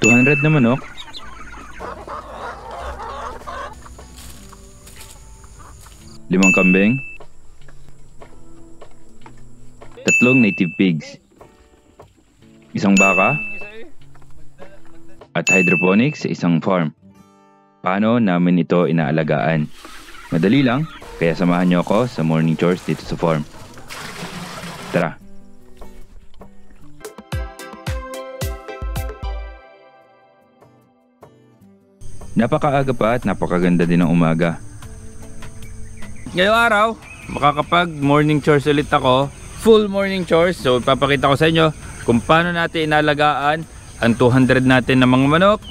200 na manok. Limang kambing. 3 native pigs. Isang baka. At hydroponics sa isang farm. Paano namin ito inaalagaan? Madali lang, kaya samahan niyo ako sa morning chores dito sa farm. Tara! Napakaaga pa at napakaganda din ng umaga. Ngayong araw, makakapag morning chores ulit ako. Full morning chores. So ipapakita ko sa inyo kung paano natin inalagaan ang 200 natin na mga manok,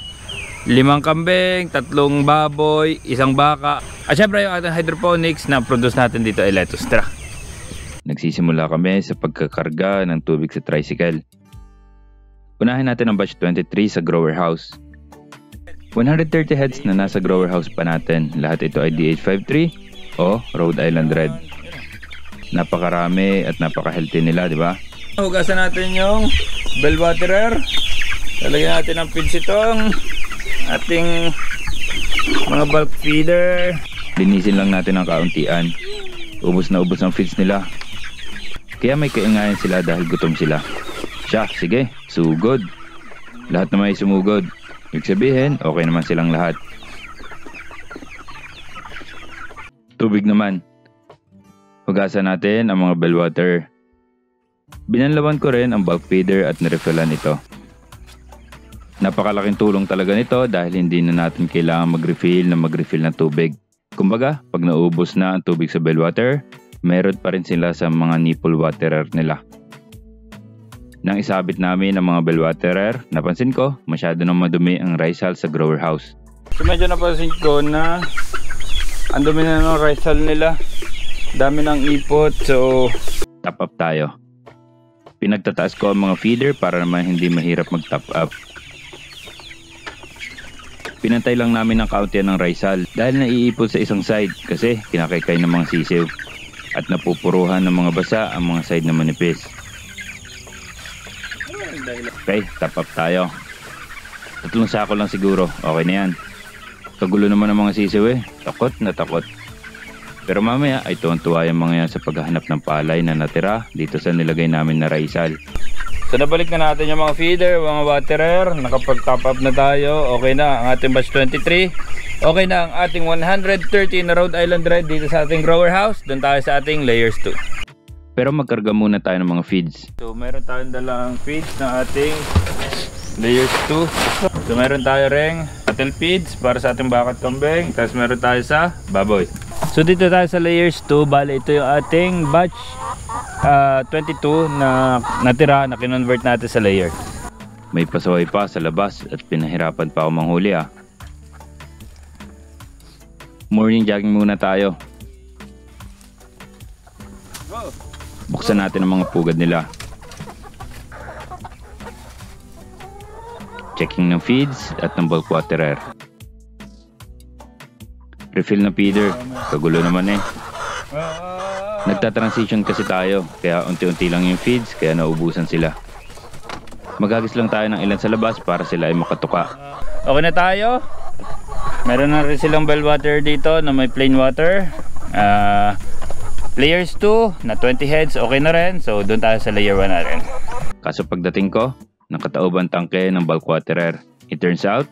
5 kambing, 3 baboy, 1 baka, at syempre yung ating hydroponics na produce natin dito ay lettuce. Tara! Nagsisimula kami sa pagkakarga ng tubig sa tricycle. Unahin natin ang batch 23 sa grower house. 130 heads na nasa grower house pa natin. Lahat ito ay DH53 o Rhode Island Red. Napakarami at napaka-healthy nila, di ba? Hugasan natin yung bell waterer. Lalagyan natin ng feeds itong ating mga bulk feeder. Linisin lang natin ang kauntian. Ubos na ubos ang feeds nila. Kaya may kaingayan sila dahil gutom sila. Siya, sige, sugod. Lahat naman ay sumugod. Ibig sabihin, okay naman silang lahat. Tubig naman. Hugasan natin ang mga bell water. Binanlawan ko rin ang bulk feeder at nirefillan ito. Napakalaking tulong talaga nito dahil hindi na natin kailangan mag-refill ng tubig. Kumbaga, pag naubos na ang tubig sa bell water, meron pa rin sila sa mga nipple waterer nila. Nang isabit namin ang mga bell waterer, napansin ko masyado nang madumi ang rice hull sa grower house. So medyo napansin ko na ang dumi na ng rice hull nila. Dami ng ipot, so top up tayo. Pinagtataas ko ang mga feeder para naman hindi mahirap mag-top up. Pinantay lang namin ang kauntian ng rice hull dahil naiipot sa isang side kasi kinakaykay ng mga sisiw at napupuruhan ng mga basa ang mga side na manipis. Okay, top up tayo. 3 sako lang siguro, okay na yan. Kagulo naman ng mga sisiw eh, takot na takot. Pero mamaya ay tuwan-tuwa yung mga yan sa paghahanap ng palay na natira dito sa nilagay namin na rice hull. So nabalik na natin yung mga feeder, mga waterer, nakapag-top up na tayo. Okay na ang ating batch 23. Okay na ang ating 130 na Rhode Island Red dito sa ating grower house. Doon tayo sa ating layers 2. Pero magkarga muna tayo ng mga feeds. So meron tayong dalang feeds ng ating layers 2. So meron tayo ring cattle feeds para sa ating bakat kambing. Tapos meron tayo sa baboy. So dito tayo sa layers 2. Bale ito yung ating batch 22 na natira na kinonvert natin sa layer. May pasaway pa sa labas at pinahirapan pa ako manghuli ah. Morning jogging muna tayo. Buksan natin ang mga pugad nila. Checking ng feeds at ng bulk waterer. Refill ng feeder. Kagulo naman eh. Nagta-transition kasi tayo, kaya unti-unti lang yung feeds, kaya naubusan sila. Magagis lang tayo ng ilan sa labas para sila ay makatuka. Okay na tayo. Meron na rin silang bell water dito na may plain water. Layers 2 na 20 heads, okay na rin. So doon tayo sa layer 1 na rin. Kaso pagdating ko, nakataob ang tangke ng bulk waterer. It turns out,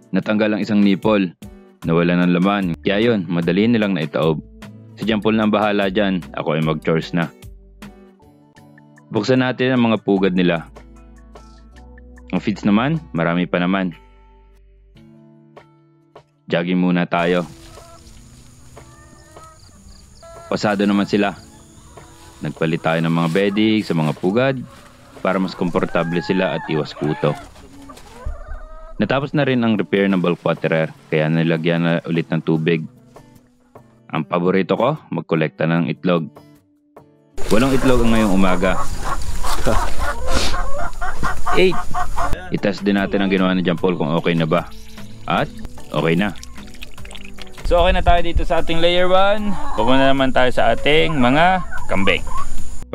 natanggal ang isang nipple. Nawala ng laman. Kaya yun, madali nilang naitaob. Si John Paul na ang bahala dyan. Ako ay mag-chores na. Buksan natin ang mga pugad nila. Ang feeds naman, marami pa naman. Jogging muna tayo. Pasado naman sila. Nagpalit tayo ng mga bedding sa mga pugad para mas komportable sila at iwas kuto. Natapos na rin ang repair ng bulk waterer kaya nilagyan na ulit ng tubig. Ang paborito ko, magkolekta ng itlog. Walang itlog ngayong umaga. 8. Itest din natin ang ginawa ni John Paul kung okay na ba. At okay na. So okay na tayo dito sa ating layer 1. Pupunta naman tayo sa ating mga kambing.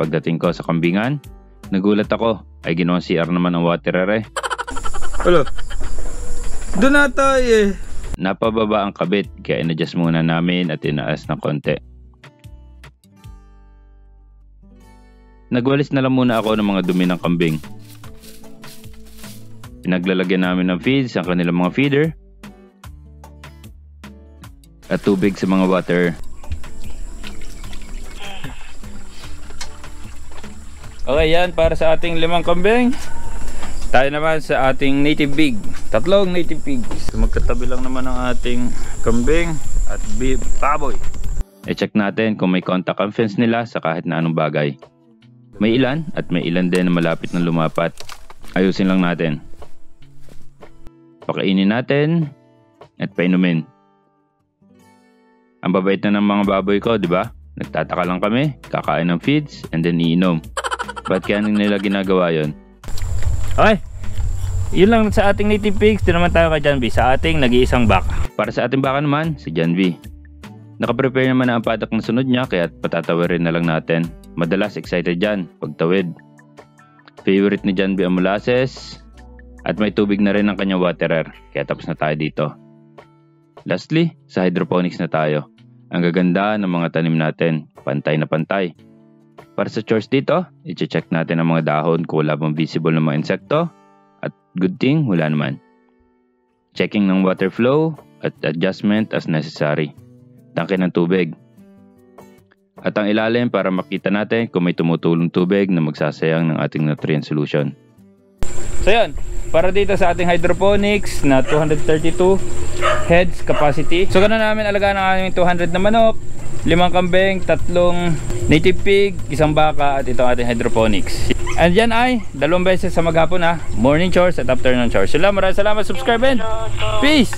Pagdating ko sa kambingan, nagulat ako. Ay ginawang CR naman ang waterer eh. Hello. Doon na tayo eh. Napababa ang kabit kaya in-adjust muna namin at inaas ng konti. Nagwalis na lang muna ako ng mga dumi ng kambing. Pinaglalagyan namin ng feeds ang kanilang mga feeder at tubig sa mga water. Okay, yan para sa ating 5 kambing. Tayo naman sa ating native pig. 3 native pigs. Magkatabi lang naman ang ating kambing at baboy. I-check natin kung may contact ang fence nila sa kahit na anong bagay. May ilan at may ilan din na malapit na lumapat. Ayusin lang natin. Pakainin natin at painumin. Ang babait na ng mga baboy ko, di ba? Nagtataka lang kami, kakain ng feeds and then iinom. Ba't kaya nila ginagawa yon? Okay, yun lang sa ating native pigs. Ito naman tayo kay John B sa ating nag-iisang baka. Para sa ating baka naman, si John B. Nakaprepare naman na ang padak na sunod niya kaya patatawirin na lang natin. Madalas excited dyan pagtawid. Favorite ni John B ang molasses at may tubig na rin ang kanyang waterer. Kaya tapos na tayo dito. Lastly, sa hydroponics na tayo. Ang gaganda ng mga tanim natin, pantay na pantay. Para sa chores dito, i-check natin ang mga dahon kung wala bang visible ng mga insekto. At good thing, wala naman. Checking ng water flow at adjustment as necessary. Tangke ng tubig. At ang ilalim para makita natin kung may tumutulong tubig na magsasayang ng ating nutrient solution. So yun, para dito sa ating hydroponics na 232 heads capacity. So ganun namin alagaan ang aming 200 na manok, 5 kambing, 3 native pig, 1 baka at itong ating hydroponics. And yan ay 2 beses sa maghapon ha, morning chores at afternoon chores. Maraming salamat, subscribe and peace!